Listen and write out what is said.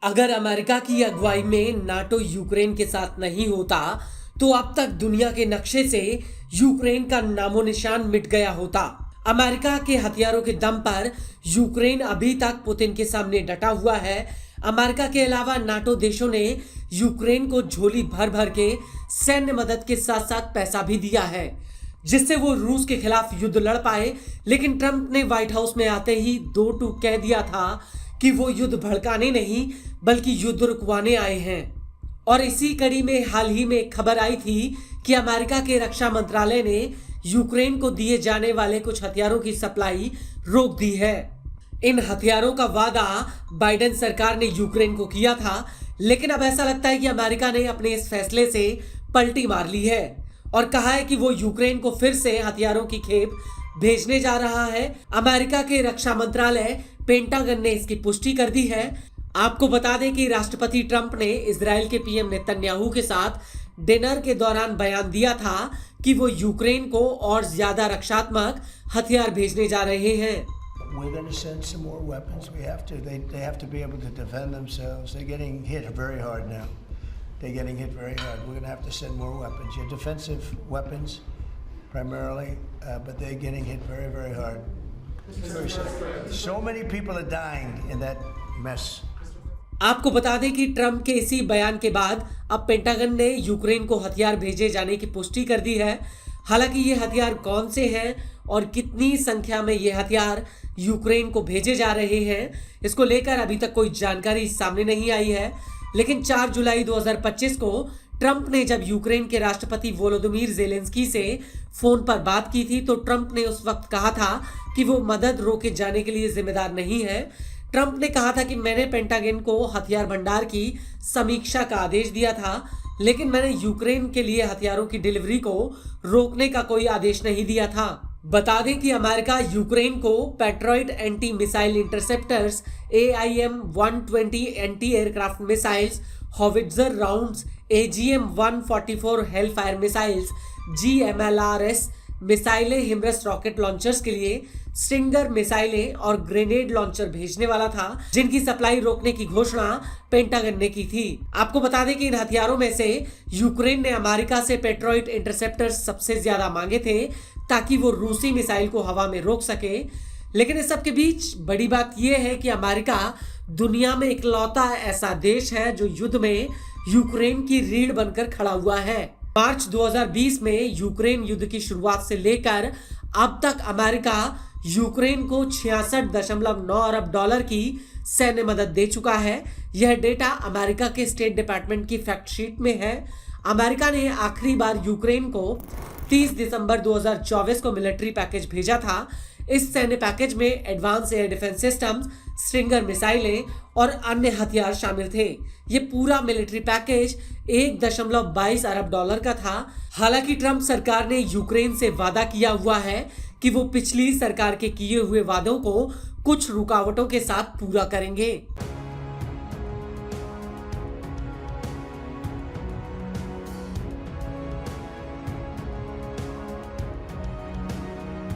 अगर अमेरिका की अगुवाई में नाटो यूक्रेन के साथ नहीं होता तो अब तक दुनिया के नक्शे से यूक्रेन का नामो निशान मिट गया होता। अमेरिका के हथियारों के दम पर यूक्रेन अभी तक पुतिन के सामने डटा हुआ है। अमेरिका के अलावा नाटो देशों ने यूक्रेन को झोली भर भर के सैन्य मदद के साथ साथ पैसा भी दिया है, जिससे वो रूस के खिलाफ युद्ध लड़ पाए। लेकिन ट्रंप ने व्हाइट हाउस में आते ही दो टूक कह दिया था कि वो युद्ध भड़काने नहीं बल्कि युद्ध रुकवाने आए हैं। और इसी कड़ी में हाल ही में खबर आई थी कि अमेरिका के रक्षा मंत्रालय ने यूक्रेन को दिए जाने वाले कुछ हथियारों की सप्लाई रोक दी है। इन हथियारों का वादा बाइडेन सरकार ने यूक्रेन को किया था, लेकिन अब ऐसा लगता है कि अमेरिका ने अपने इस फैसले से पलटी मार ली है और कहा है कि वो यूक्रेन को फिर से हथियारों की खेप भेजने जा रहा है। अमेरिका के रक्षा मंत्रालय पेंटागन ने इसकी पुष्टि कर दी है। आपको बता दें कि राष्ट्रपति ट्रंप ने इजराइल के पीएम नेतन्याहू के साथ डिनर के दौरान बयान दिया था कि वो यूक्रेन को और ज्यादा रक्षात्मक हथियार भेजने जा रहे हैं। We're going to send some more weapons. We have to. They have to be able to defend themselves. They're getting hit very hard now. They're getting hit very hard. We're going to have to send more weapons. Yeah, defensive weapons primarily, but they're getting hit very, very hard. It's very sad. So many people are dying in that mess. आपको बता दें कि Trump के इसी बयान के बाद अब पेंटागन ने यूक्रेन को हथियार भेजे जाने की पुष्टि कर दी है। हालांकि ये हथियार कौन से हैं और कितनी संख्या में ये हथियार यूक्रेन को भेजे जा रहे हैं, इसको लेकर अभी तक कोई जानकारी सामने नहीं आई है। लेकिन 4 जुलाई 2025 को ट्रंप ने जब यूक्रेन के राष्ट्रपति वोलोदिमीर ज़ेलेंस्की से फोन पर बात की थी तो ट्रंप ने उस वक्त कहा था कि वो मदद रोके जाने के लिए जिम्मेदार नहीं है। ट्रंप ने कहा था कि मैंने पेंटागन को हथियार भंडार की समीक्षा का आदेश दिया था, लेकिन मैंने यूक्रेन के लिए हथियारों की डिलीवरी को रोकने का कोई आदेश नहीं दिया था। बता दें कि अमेरिका यूक्रेन को Patriot anti missile interceptors, AIM-120 anti aircraft missiles, howitzer rounds, AGM-144 Hellfire missiles, GMLRS मिसाइलें, हिमरस रॉकेट लॉन्चर्स के लिए स्टिंगर मिसाइलें और ग्रेनेड लॉन्चर भेजने वाला था, जिनकी सप्लाई रोकने की घोषणा पेंटागन ने की थी। आपको बता दें कि इन हथियारों में से यूक्रेन ने अमेरिका से पैट्रियट इंटरसेप्टर्स सबसे ज्यादा मांगे थे ताकि वो रूसी मिसाइल को हवा में रोक सके। लेकिन इस सब के बीच बड़ी बात यह है कि अमेरिका दुनिया में इकलौता ऐसा देश है जो युद्ध में यूक्रेन की रीढ़ बनकर खड़ा हुआ है। मार्च 2020 में यूक्रेन युद्ध की शुरुआत से लेकर अब तक अमेरिका यूक्रेन को 66.9 अरब डॉलर की सैन्य मदद दे चुका है। यह डेटा अमेरिका के स्टेट डिपार्टमेंट की फैक्ट शीट में है। अमेरिका ने आखिरी बार यूक्रेन को 30 दिसंबर 2024 को मिलिट्री पैकेज भेजा था। इस सैन्य पैकेज में advance air defence systems, stringer मिसाइलें और अन्य हथियार शामिल थे। ये पूरा मिलिट्री पैकेज 1.22 अरब डॉलर का था। हालांकि ट्रंप सरकार ने यूक्रेन से वादा किया हुआ है कि वो पिछली सरकार के किए हुए वादों को कुछ रुकावटों के साथ पूरा करेंगे।